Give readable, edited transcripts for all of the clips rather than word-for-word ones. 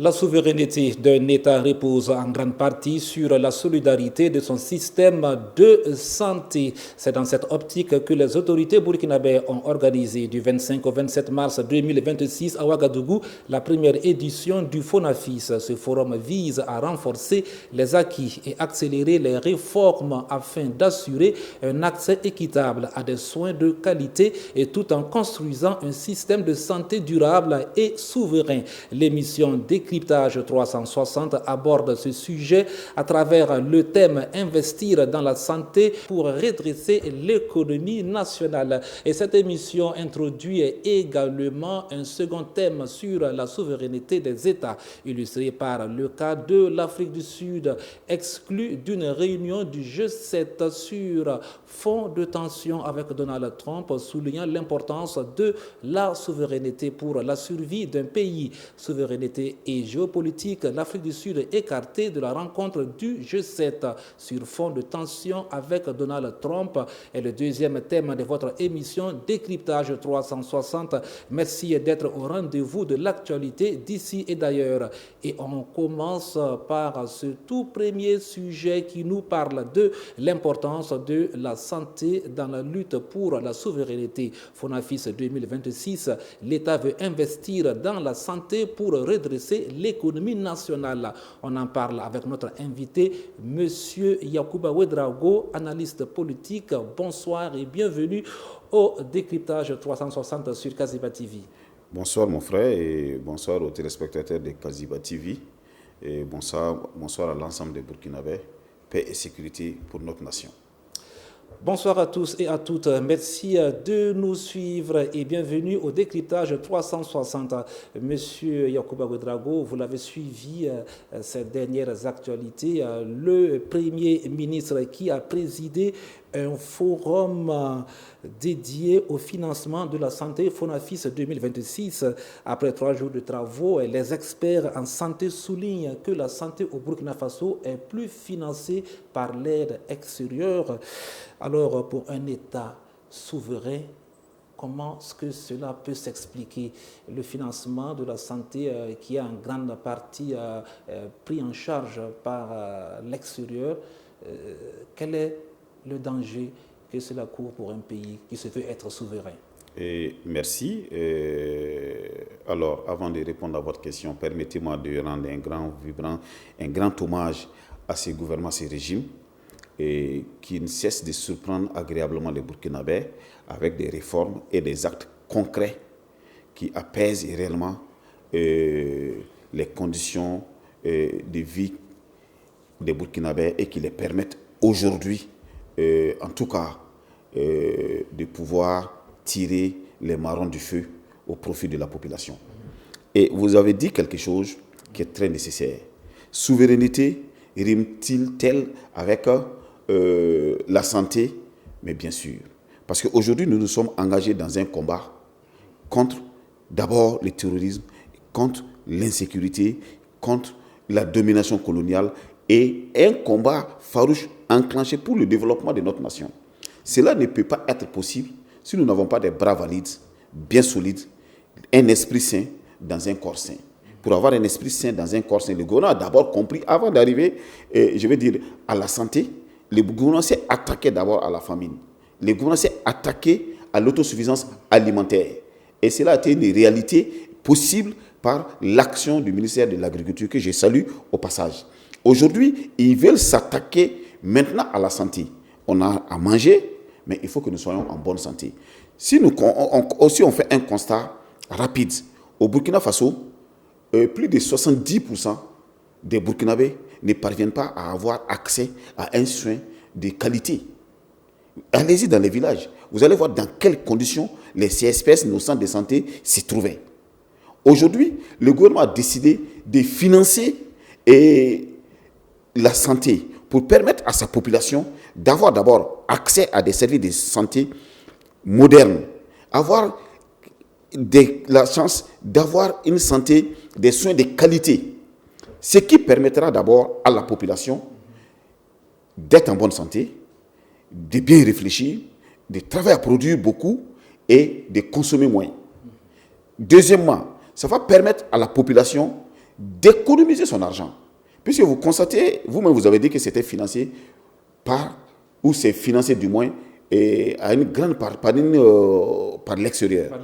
La souveraineté d'un État repose en grande partie sur la solidarité de son système de santé. C'est dans cette optique que les autorités burkinabées ont organisé du 25 au 27 mars 2026 à Ouagadougou la première édition du FONAFIS. Ce forum vise à renforcer les acquis et accélérer les réformes afin d'assurer un accès équitable à des soins de qualité et tout en construisant un système de santé durable et souverain. L'émission Décryptage 360 aborde ce sujet à travers le thème Investir dans la santé pour redresser l'économie nationale. Et cette émission introduit également un second thème sur la souveraineté des États, illustré par le cas de l'Afrique du Sud, exclu d'une réunion du G7 sur fond de tension avec Donald Trump, soulignant l'importance de la souveraineté pour la survie d'un pays. Souveraineté et géopolitique, l'Afrique du Sud écartée de la rencontre du G7 sur fond de tension avec Donald Trump est le deuxième thème de votre émission Décryptage 360. Merci d'être au rendez-vous de l'actualité d'ici et d'ailleurs. Et on commence par ce tout premier sujet qui nous parle de l'importance de la santé dans la lutte pour la souveraineté. FONAFIS 2026, l'État veut investir dans la santé pour redresser l'économie nationale. On en parle avec notre invité, M. Yacouba Ouedraogo, analyste politique. Bonsoir et bienvenue au Décryptage 360 sur Kaziba TV. Bonsoir mon frère et bonsoir aux téléspectateurs de Kaziba TV et bonsoir à l'ensemble des Burkinabés. Paix et sécurité pour notre nation. Bonsoir à tous et à toutes. Merci de nous suivre et bienvenue au Décryptage 360. Monsieur Yacouba Ouedraogo, vous l'avez suivi ces dernières actualités. Le Premier ministre qui a présidé un forum dédié au financement de la santé FONAFIS 2026. Après 3 jours de travaux, les experts en santé soulignent que la santé au Burkina Faso est plus financée par l'aide extérieure. Alors, pour un État souverain, comment est-ce que cela peut s'expliquer? Le financement de la santé qui est en grande partie pris en charge par l'extérieur, quel est le danger que cela court pour un pays qui se veut être souverain? Merci. Alors, avant de répondre à votre question, permettez-moi de rendre un grand hommage à ces gouvernements, ces régimes, qui ne cessent de surprendre agréablement les Burkinabés avec des réformes et des actes concrets qui apaisent réellement les conditions de vie des Burkinabés et qui les permettent aujourd'hui, en tout cas, de pouvoir tirer les marrons du feu au profit de la population. Et vous avez dit quelque chose qui est très nécessaire. Souveraineté rime-t-il avec la santé? Mais bien sûr. Parce qu'aujourd'hui, nous nous sommes engagés dans un combat contre d'abord le terrorisme, contre l'insécurité, contre la domination coloniale et un combat farouche enclenché pour le développement de notre nation. Cela ne peut pas être possible si nous n'avons pas des bras valides, bien solides, un esprit sain dans un corps sain. Pour avoir un esprit sain dans un corps sain, le gouvernement a d'abord compris, avant d'arriver, à la santé, le gouvernement s'est attaqué d'abord à la famine. Le gouvernement s'est attaqué à l'autosuffisance alimentaire. Et cela a été une réalité possible par l'action du ministère de l'Agriculture, que je salue au passage. Aujourd'hui, ils veulent s'attaquer maintenant à la santé. On a à manger, mais il faut que nous soyons en bonne santé. Si on fait un constat rapide, au Burkina Faso, plus de 70% des Burkinabés ne parviennent pas à avoir accès à un soin de qualité. Allez-y dans les villages, vous allez voir dans quelles conditions les CSPS, nos centres de santé, s'y trouvaient. Aujourd'hui, le gouvernement a décidé de financer la santé pour permettre à sa population d'avoir d'abord accès à des services de santé modernes, avoir la chance d'avoir une santé, des soins de qualité, ce qui permettra d'abord à la population d'être en bonne santé, de bien réfléchir, de travailler à produire beaucoup et de consommer moins. Deuxièmement, ça va permettre à la population d'économiser son argent. Puisque vous constatez, vous-même vous avez dit que c'était financé par, ou c'est financé du moins, à une grande part par l'extérieur.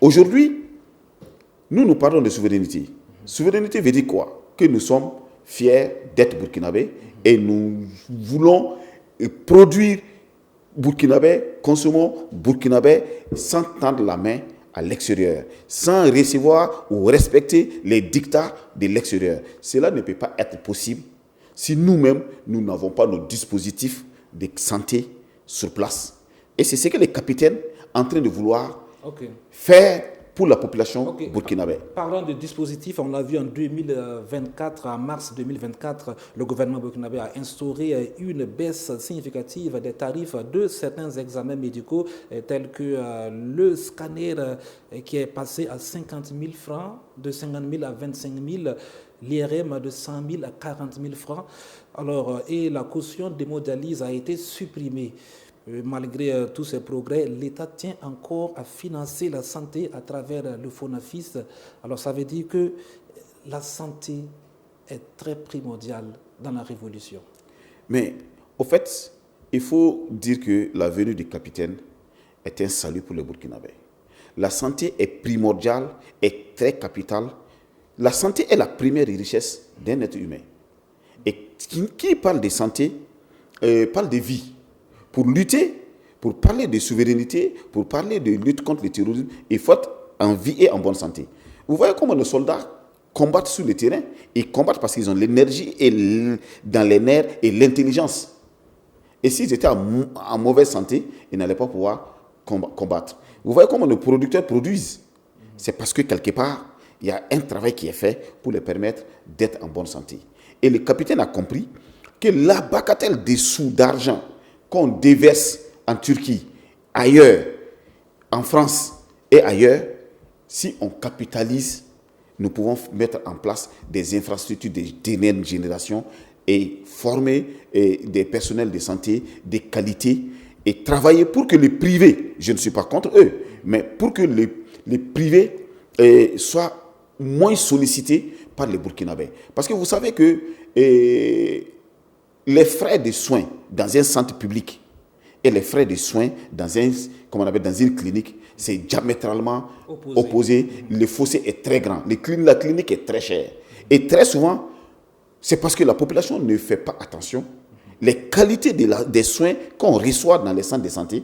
Aujourd'hui, nous parlons de souveraineté. Souveraineté veut dire quoi? Que nous sommes fiers d'être burkinabés et nous voulons produire burkinabé, consommons burkinabé sans tendre la main à l'extérieur, sans recevoir ou respecter les dictats de l'extérieur. Cela ne peut pas être possible si nous-mêmes, nous n'avons pas nos dispositifs de santé sur place. Et c'est ce que les capitaines sont en train de vouloir faire pour la population burkinabé. Parlant de dispositifs, on l'a vu en 2024, en mars 2024, le gouvernement burkinabé a instauré une baisse significative des tarifs de certains examens médicaux, tels que le scanner qui est passé à 50 000 francs, de 50 000 à 25 000, l'IRM de 100 000 à 40 000 francs. Alors, et la caution d'hémodialyse a été supprimée. Malgré tous ces progrès, l'État tient encore à financer la santé à travers le FONAFIS. Alors ça veut dire que la santé est très primordiale dans la révolution. Mais au fait, il faut dire que la venue du capitaine est un salut pour les Burkinabés. La santé est primordiale, est très capitale. La santé est la première richesse d'un être humain. Et qui parle de santé parle de vie. Pour lutter, pour parler de souveraineté, pour parler de lutte contre le terrorisme, il faut être en vie et en bonne santé. Vous voyez comment nos soldats combattent sur le terrain? Ils combattent parce qu'ils ont l'énergie dans les nerfs et l'intelligence. Et s'ils étaient en mauvaise santé, ils n'allaient pas pouvoir combattre. Vous voyez comment nos producteurs produisent? C'est parce que quelque part, il y a un travail qui est fait pour les permettre d'être en bonne santé. Et le capitaine a compris que la bagatelle des sous d'argent qu'on déverse en Turquie, ailleurs, en France et ailleurs, si on capitalise, nous pouvons mettre en place des infrastructures de dernière génération et former des personnels de santé de qualité et travailler pour que les privés, je ne suis pas contre eux, mais pour que les privés soient moins sollicités par les Burkinabés. Parce que vous savez que les frais de soins dans un centre public et les frais de soins dans une clinique, c'est diamétralement opposé. Le fossé est très grand. La clinique est très chère. Et très souvent, c'est parce que la population ne fait pas attention. Les qualités des soins qu'on reçoit dans les centres de santé,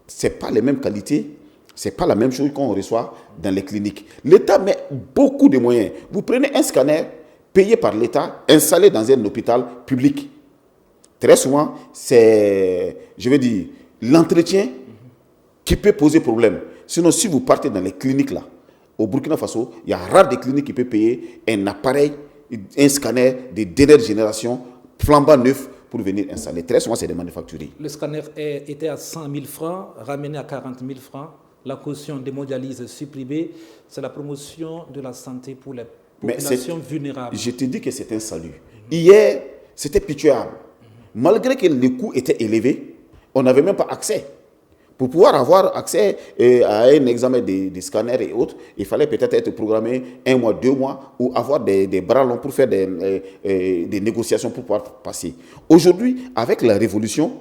ce n'est pas les mêmes qualités, ce n'est pas la même chose qu'on reçoit dans les cliniques. L'État met beaucoup de moyens. Vous prenez un scanner payé par l'État, installé dans un hôpital public. Très souvent, c'est, l'entretien qui peut poser problème. Sinon, si vous partez dans les cliniques là, au Burkina Faso, il y a rare des cliniques qui peuvent payer un appareil, un scanner de dernière génération, flambant neuf, pour venir installer. Très souvent, c'est des manufacturiers. Le scanner était à 100 000 francs, ramené à 40 000 francs. La caution d'hémodialyse supprimée. C'est la promotion de la santé pour les populations vulnérables. Je te dis que c'est un salut. Hier, c'était pitoyable. Malgré que le coût était élevé, on n'avait même pas accès. Pour pouvoir avoir accès à un examen de scanner et autres, il fallait peut-être être programmé 1 mois, 2 mois, ou avoir des bras longs pour faire des négociations pour pouvoir passer. Aujourd'hui, avec la révolution,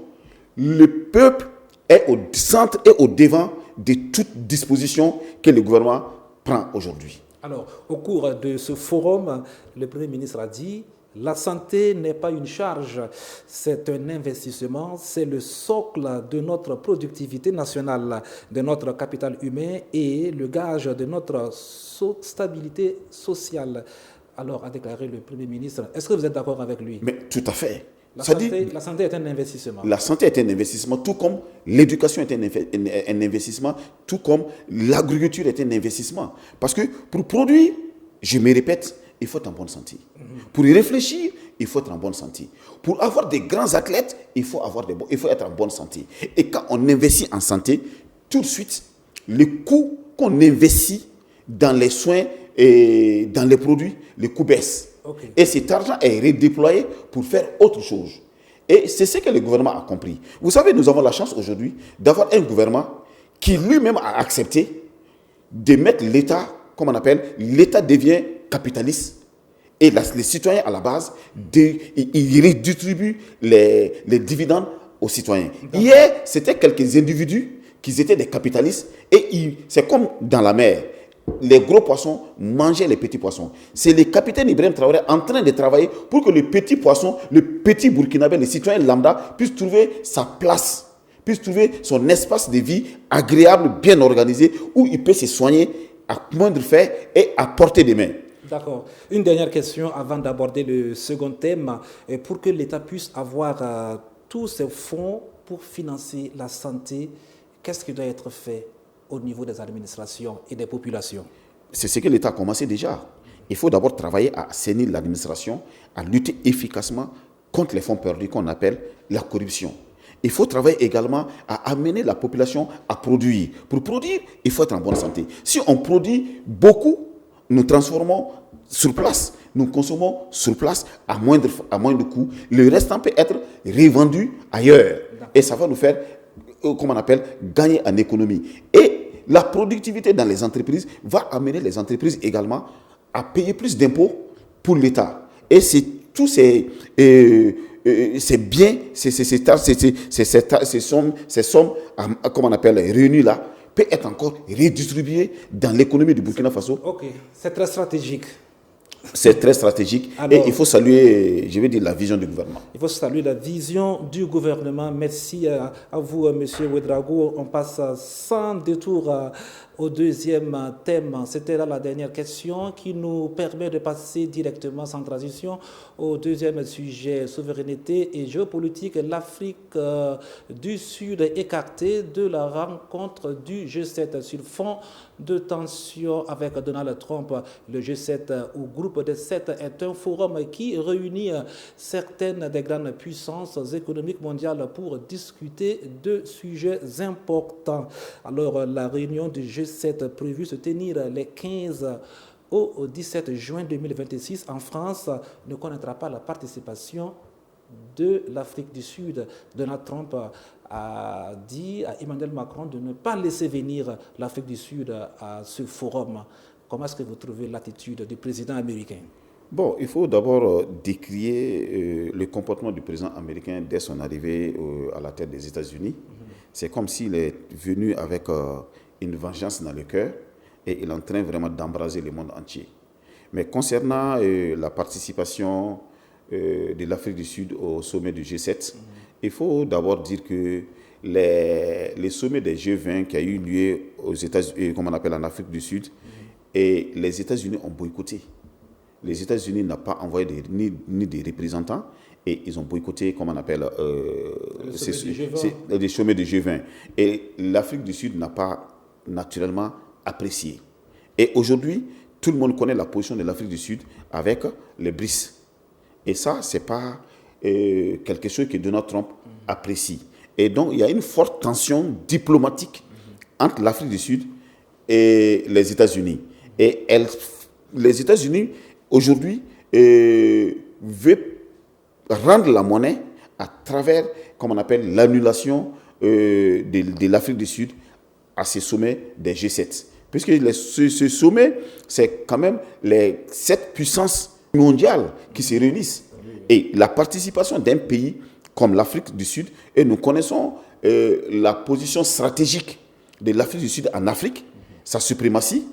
le peuple est au centre et au devant de toute disposition que le gouvernement prend aujourd'hui. Alors, au cours de ce forum, le Premier ministre a dit: la santé n'est pas une charge, c'est un investissement, c'est le socle de notre productivité nationale, de notre capital humain et le gage de notre stabilité sociale. Alors, a déclaré le Premier ministre. Est-ce que vous êtes d'accord avec lui? Mais tout à fait. La santé est un investissement. La santé est un investissement, tout comme l'éducation est un investissement, tout comme l'agriculture est un investissement. Parce que pour produire, je me répète, il faut être en bonne santé. Pour y réfléchir, il faut être en bonne santé. Pour avoir des grands athlètes, il faut être en bonne santé. Et quand on investit en santé, tout de suite, le coût qu'on investit dans les soins et dans les produits, le coût baisse. Okay. Et cet argent est redéployé pour faire autre chose. Et c'est ce que le gouvernement a compris. Vous savez, nous avons la chance aujourd'hui d'avoir un gouvernement qui lui-même a accepté de mettre l'État, comme on appelle, l'État devient capitaliste. Et les citoyens, à la base, ils redistribuent les dividendes aux citoyens. Hier, c'était quelques individus qui étaient des capitalistes. Et c'est comme dans la mer. Les gros poissons mangeaient les petits poissons. C'est le capitaine Ibrahim Traoré en train de travailler pour que le petit poisson, le petit Burkinabé, le citoyen lambda, puisse trouver sa place, puisse trouver son espace de vie agréable, bien organisé, où il peut se soigner à moindre frais et à portée de main. D'accord. Une dernière question avant d'aborder le second thème. Pour que l'État puisse avoir tous ces fonds pour financer la santé, qu'est-ce qui doit être fait au niveau des administrations et des populations? C'est ce que l'État a commencé déjà. Il faut d'abord travailler à assainir l'administration, à lutter efficacement contre les fonds perdus qu'on appelle la corruption. Il faut travailler également à amener la population à produire. Pour produire, il faut être en bonne santé. Si on produit beaucoup, nous transformons sur place, nous consommons sur place à moindre coût. Le restant peut être revendu ailleurs. Et ça va nous faire, comme on appelle, gagner en économie. Et la productivité dans les entreprises va amener les entreprises également à payer plus d'impôts pour l'État. Et c'est tous ces biens, ces sommes, comme on appelle, réunies là, peut être encore redistribuées dans l'économie du Burkina Faso. Ok, c'est très stratégique. C'est très stratégique. Alors, et il faut saluer, je vais dire, la vision du gouvernement. Il faut saluer la vision du gouvernement. Merci à vous, M. Ouedraogo. On passe sans détour au deuxième thème. C'était là la dernière question qui nous permet de passer directement, sans transition, au deuxième sujet, souveraineté et géopolitique. L'Afrique du Sud écartée de la rencontre du G7 sur fond de tension avec Donald Trump. Le G7 ou groupe des 7 est un forum qui réunit certaines des grandes puissances économiques mondiales pour discuter de sujets importants. Alors, la réunion du G7 prévue se tenir les 15 au 17 juin 2026 en France ne connaîtra pas la participation de l'Afrique du Sud. Donald Trump a dit à Emmanuel Macron de ne pas laisser venir l'Afrique du Sud à ce forum. Comment est-ce que vous trouvez l'attitude du président américain? Bon, il faut d'abord décrier le comportement du président américain dès son arrivée à la tête des États-Unis. C'est comme s'il est venu avec une vengeance dans le cœur et il est en train vraiment d'embraser le monde entier. Mais concernant la participation de l'Afrique du Sud au sommet du G7, il faut d'abord dire que les sommets des G20 qui a eu lieu aux États-Unis, comme on appelle en Afrique du Sud, et les États-Unis ont boycotté. Les États-Unis n'ont pas envoyé ni des représentants et ils ont boycotté, comme on appelle, les sommets du G20. Et l'Afrique du Sud n'a pas naturellement apprécié. Et aujourd'hui, tout le monde connaît la position de l'Afrique du Sud avec les BRICS. Et ça, ce n'est pas quelque chose que Donald Trump apprécie. Et donc, il y a une forte tension diplomatique entre l'Afrique du Sud et les États-Unis. Et les États-Unis, aujourd'hui, veulent rendre la monnaie à travers, comme on appelle, l'annulation de l'Afrique du Sud à ces sommets des G7. Puisque ce sommet, c'est quand même les 7 puissances mondiales qui se réunissent. Et la participation d'un pays comme l'Afrique du Sud, et nous connaissons la position stratégique de l'Afrique du Sud en Afrique, sa suprématie,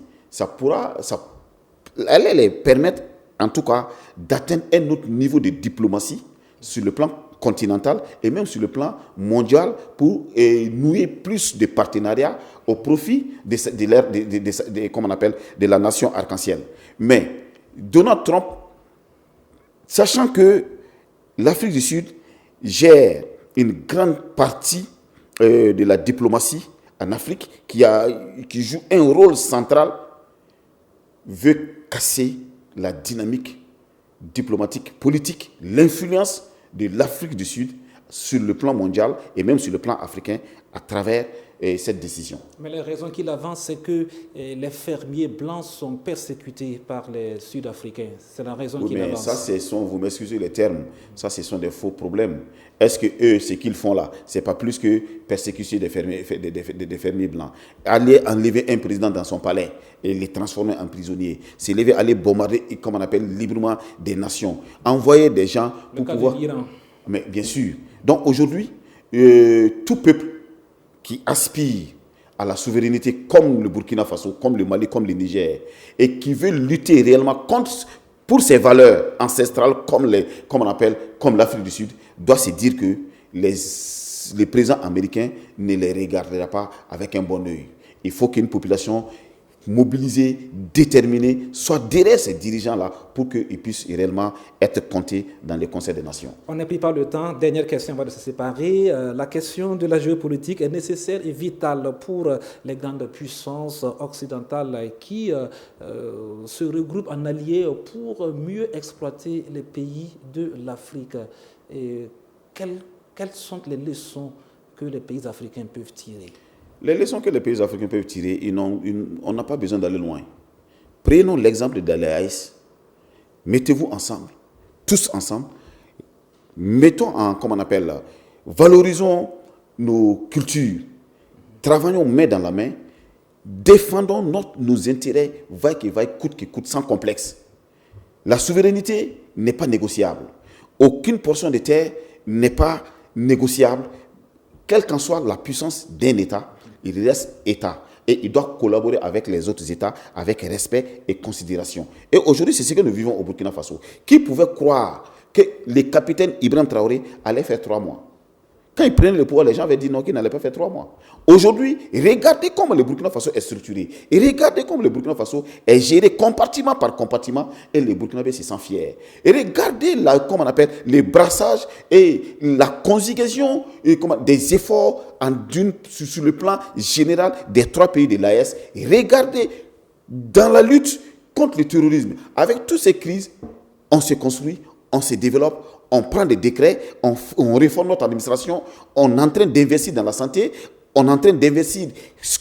elle permettre en tout cas d'atteindre un autre niveau de diplomatie sur le plan continental et même sur le plan mondial pour nouer plus de partenariats au profit comme on appelle, de la nation arc-en-ciel. Mais Donald Trump, sachant que l'Afrique du Sud gère une grande partie de la diplomatie en Afrique, qui joue un rôle central, veut casser la dynamique diplomatique, politique, l'influence de l'Afrique du Sud sur le plan mondial et même sur le plan africain à travers cette décision. Mais la raison qu'il avance, c'est que les fermiers blancs sont persécutés par les Sud-Africains. C'est la raison qu'il avance. Ça, vous m'excusez les termes, ça, ce sont des faux problèmes. Est-ce que eux, ce qu'ils font là, c'est pas plus que persécuter des fermiers blancs? Aller enlever un président dans son palais et les transformer en prisonniers, s'élever, aller bombarder, comme on appelle librement, des nations, envoyer des gens pour pouvoir... Mais bien sûr. Donc aujourd'hui, tout peuple qui aspire à la souveraineté comme le Burkina Faso, comme le Mali, comme le Niger, et qui veut lutter réellement pour ses valeurs ancestrales comme l'Afrique du Sud, doit se dire que les présidents américains ne les regardera pas avec un bon œil. Il faut qu'une population mobilisée, déterminée, soit derrière ces dirigeants-là pour qu'ils puissent réellement être comptés dans les conseils des nations. On n'a plus pas le temps. Dernière question avant de se séparer. La question de la géopolitique est nécessaire et vitale pour les grandes puissances occidentales qui se regroupent en alliés pour mieux exploiter les pays de l'Afrique. Et quelles sont les leçons que les pays africains peuvent tirer? Les leçons que les pays africains peuvent tirer, on n'a pas besoin d'aller loin. Prenons l'exemple de l'AES. Mettez-vous ensemble, tous ensemble. Valorisons nos cultures. Travaillons main dans la main. Défendons nos intérêts, vaille que coûte, sans complexe. La souveraineté n'est pas négociable. Aucune portion de terre n'est pas négociable. Quelle qu'en soit la puissance d'un État, il reste État. Et il doit collaborer avec les autres États avec respect et considération. Et aujourd'hui, c'est ce que nous vivons au Burkina Faso. Qui pouvait croire que le capitaine Ibrahim Traoré allait faire 3 mois? Quand il prenait le pouvoir, les gens avaient dit non, qu'il n'allait pas faire 3 mois. Aujourd'hui, regardez comment le Burkina Faso est structuré. Et regardez comment le Burkina Faso est géré compartiment par compartiment. Et les Burkinabés se sentent fiers. Et regardez les brassages et la conjugation des efforts sur le plan général des 3 pays de l'AES. Et regardez dans la lutte contre le terrorisme. Avec toutes ces crises, on se construit, on se développe. On prend des décrets, on réforme notre administration, on est en train d'investir dans la santé, on est en train d'investir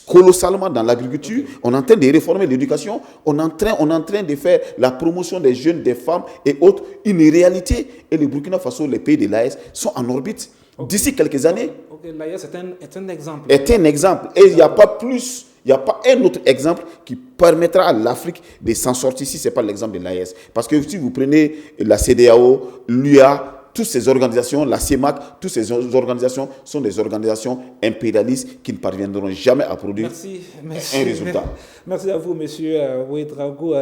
colossalement dans l'agriculture, on est en train de réformer l'éducation, on est en train de faire la promotion des jeunes, des femmes et autres. Une réalité, et le Burkina Faso, les pays de l'AES sont en orbite. D'ici quelques années, l'AES est un exemple. Est un exemple. Et il n'y a pas un autre exemple qui permettra à l'Afrique de s'en sortir si ce n'est pas l'exemple de l'AES. Parce que si vous prenez la CEDEAO, l'UA, toutes ces organisations, la CEMAC, toutes ces organisations sont des organisations impérialistes qui ne parviendront jamais à produire un résultat. Merci à vous, M. Ouédraogo,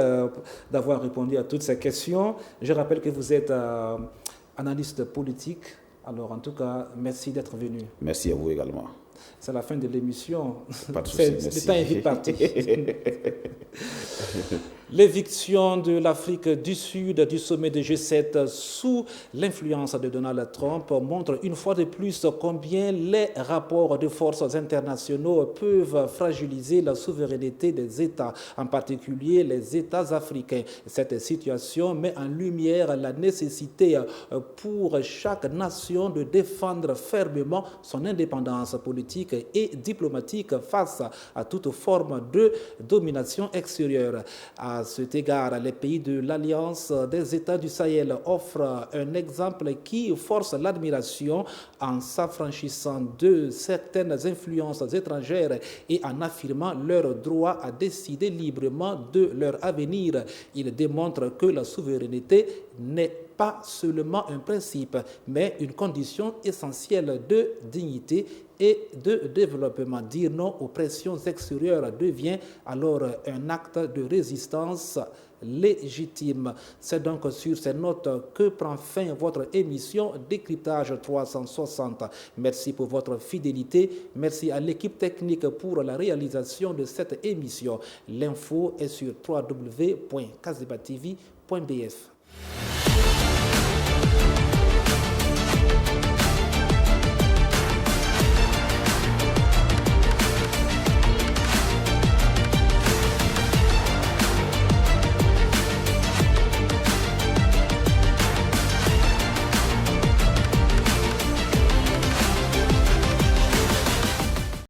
d'avoir répondu à toutes ces questions. Je rappelle que vous êtes analyste politique. Alors, en tout cas, merci d'être venu. Merci à vous également. C'est la fin de l'émission. Pas de souci, le temps est vite parti. L'éviction de l'Afrique du Sud du sommet de G7 sous l'influence de Donald Trump montre une fois de plus combien les rapports de forces internationaux peuvent fragiliser la souveraineté des États, en particulier les États africains. Cette situation met en lumière la nécessité pour chaque nation de défendre fermement son indépendance politique et diplomatique face à toute forme de domination extérieure. À cet égard, les pays de l'Alliance des États du Sahel offrent un exemple qui force l'admiration en s'affranchissant de certaines influences étrangères et en affirmant leur droit à décider librement de leur avenir. Ils démontrent que la souveraineté n'est pas seulement un principe, mais une condition essentielle de dignité et de développement. Dire non aux pressions extérieures devient alors un acte de résistance légitime. C'est donc sur ces notes que prend fin votre émission Décryptage 360. Merci pour votre fidélité. Merci à l'équipe technique pour la réalisation de cette émission. L'info est sur www.kazebatv.bf.